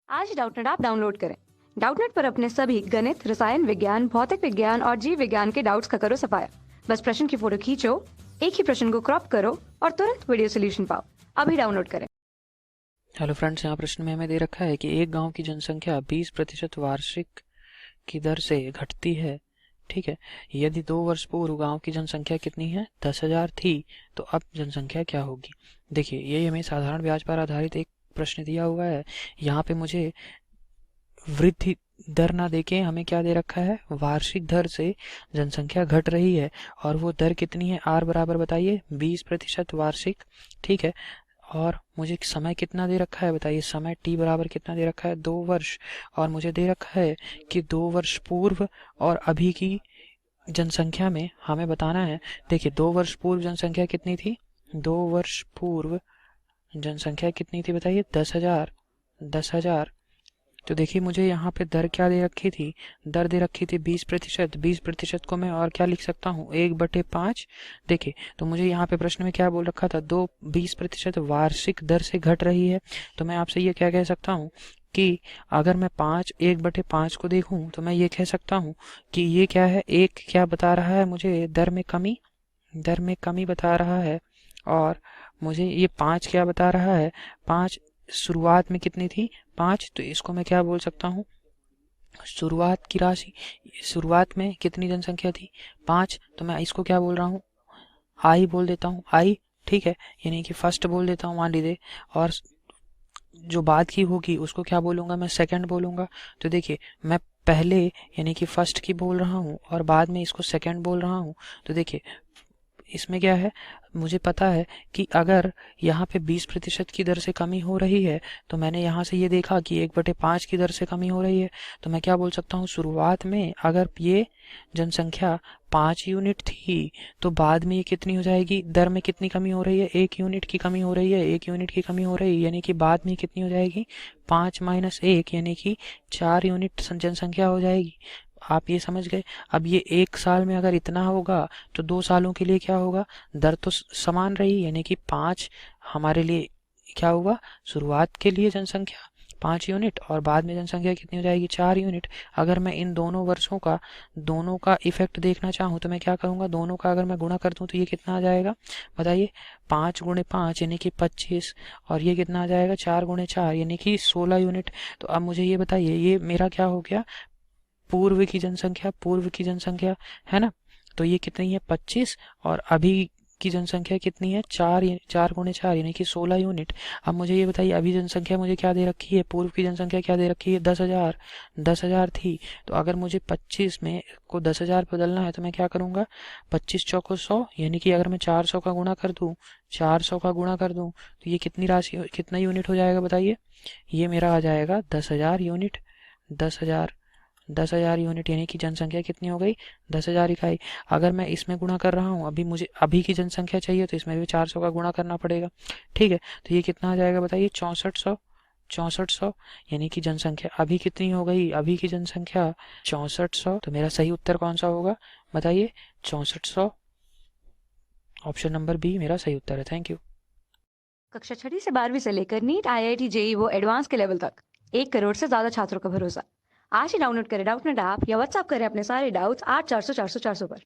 आज Doubtnut app download करें। Doubtnut पर अपने सभी गणित, रसायन विज्ञान, भौतिक विज्ञान और जीव विज्ञान के डाउट्स का करो सफाया। बस प्रश्न की फोटो खींचो, एक ही प्रश्न को क्रॉप करो और तुरंत वीडियो सोल्यूशन पाओ। अभी डाउनलोड करें। हेलो फ्रेंड्स, यहाँ प्रश्न में हमें दे रखा है कि एक गांव की जनसंख्या 20% वार्षिक की दर से घटती है। ठीक है, यदि 2 वर्ष पूर्व गांव की जनसंख्या कितनी है, 10,000 थी, तो अब जनसंख्या क्या होगी। देखिए, ये हमें साधारण ब्याज पर आधारित एक प्रश्न दिया हुआ है। यहाँ पे मुझे वृद्धि दर ना देके हमें क्या दे रखा है, वार्षिक दर से जनसंख्या घट रही है। और वो दर कितनी है, आर बराबर बताइए 20% वार्षिक। ठीक है, और मुझे समय कितना दे रखा है बताइए, समय टी बराबर कितना दे रखा है, 2 वर्ष। और मुझे दे रखा है कि 2 वर्ष पूर्व और अभी की जनसंख्या में हमें बताना है। देखिए, 2 वर्ष पूर्व जनसंख्या कितनी थी, 2 वर्ष पूर्व जनसंख्या कितनी थी बताइए, 10,000। 10,000। तो देखिए, मुझे यहाँ पे दर क्या दे रखी थी, दर दे रखी थी 20%। 20% को मैं और क्या लिख सकता हूँ, 1/5। देखिए, तो मुझे यहाँ पे प्रश्न में क्या बोल रखा था, 20% वार्षिक दर से घट रही है। तो मैं आपसे ये क्या कह सकता हूँ कि अगर मैं 1/5 को देखूँ तो मैं ये कह सकता हूँ कि ये क्या है, एक क्या बता रहा है मुझे, दर में कमी बता रहा है। और मुझे ये 5 क्या बता रहा है, 5 शुरुआत में कितनी थी, 5। तो इसको मैं क्या बोल सकता हूँ, शुरुआत की राशि। शुरुआत में कितनी जनसंख्या थी, 5। तो मैं इसको क्या बोल रहा हूँ, आई बोल देता हूँ, आई। ठीक है, यानी कि फर्स्ट बोल देता हूँ, मान लीजिए। और जो बाद की होगी उसको क्या बोलूँगा, मैं सेकंड बोलूँगा। तो देखिए, मैं पहले यानी कि फर्स्ट की बोल रहा हूँ और बाद में इसको सेकंड बोल रहा हूँ। तो देखिए, इसमें क्या है, मुझे पता है कि अगर यहाँ पे 20% की दर से कमी हो रही है, तो मैंने यहाँ से ये देखा कि 1/5 की दर से कमी हो रही है। तो मैं क्या बोल सकता हूँ, शुरुआत में अगर ये जनसंख्या 5 यूनिट थी, तो बाद में ये कितनी हो जाएगी, दर में कितनी कमी हो रही है, 1 यूनिट की कमी हो रही है, 1 यूनिट की कमी हो रही है, यानी कि बाद में कितनी हो जाएगी, 5 - 1, यानी कि 4 यूनिट जनसंख्या हो जाएगी। आप ये समझ गए। अब ये 1 साल में अगर इतना होगा, तो 2 सालों के लिए क्या होगा, दर तो समान रही, यानी कि 5 हमारे लिए क्या होगा, शुरुआत के लिए जनसंख्या 5 यूनिट और बाद में जनसंख्या कितनी हो जाएगी, 4 यूनिट। अगर मैं इन दोनों वर्षों का, दोनों का इफेक्ट देखना चाहूँ तो मैं क्या करूँगा, दोनों का अगर मैं गुणा कर दूँ तो ये कितना आ जाएगा बताइए, 5 × 5 यानी कि 25। और ये कितना आ जाएगा, 4 × 4 यानी कि 16 यूनिट। तो अब मुझे ये बताइए, ये मेरा क्या हो गया, पूर्व की जनसंख्या है ना। तो ये कितनी है, 25। और अभी की जनसंख्या कितनी है, 4 × 4 यानी कि 16 यूनिट। अब मुझे ये बताइए, अभी जनसंख्या मुझे क्या दे रखी है, पूर्व की जनसंख्या क्या दे रखी है, 10,000। 10,000 थी। तो अगर मुझे 25 में को 10,000 बदलना है तो मैं क्या करूँगा, 25 चौको 100, यानी कि अगर मैं 400 का गुणा कर दूँ, 400 का गुणा कर दूँ, तो ये कितनी राशि, कितना यूनिट हो जाएगा बताइए, ये मेरा आ जाएगा 10,000 यूनिट। 10,000। 10,000 यूनिट यानी कि जनसंख्या कितनी हो गई, 10,000 इकाई। अगर मैं इसमें गुणा कर रहा हूँ, अभी मुझे अभी की जनसंख्या चाहिए, तो इसमें भी 400 का गुणा करना पड़ेगा। ठीक है, तो ये कितना आ जाएगा बताइए, 6400। 6400 यानी कि जनसंख्या अभी कितनी हो गई, अभी की जनसंख्या 6400। तो मेरा सही उत्तर कौन सा होगा बताइए, 6400। ऑप्शन नंबर बी मेरा सही उत्तर है। Thank you. कक्षा 6 से 12वीं से लेकर नीट, IIT, JEE वो एडवांस के लेवल तक 1 करोड़ से ज्यादा छात्रों का भरोसा। आज ही डाउनलोड करें डाउटनेट ऐप या व्हाट्सएप करें अपने सारे डाउट्स 8400 400 400 पर।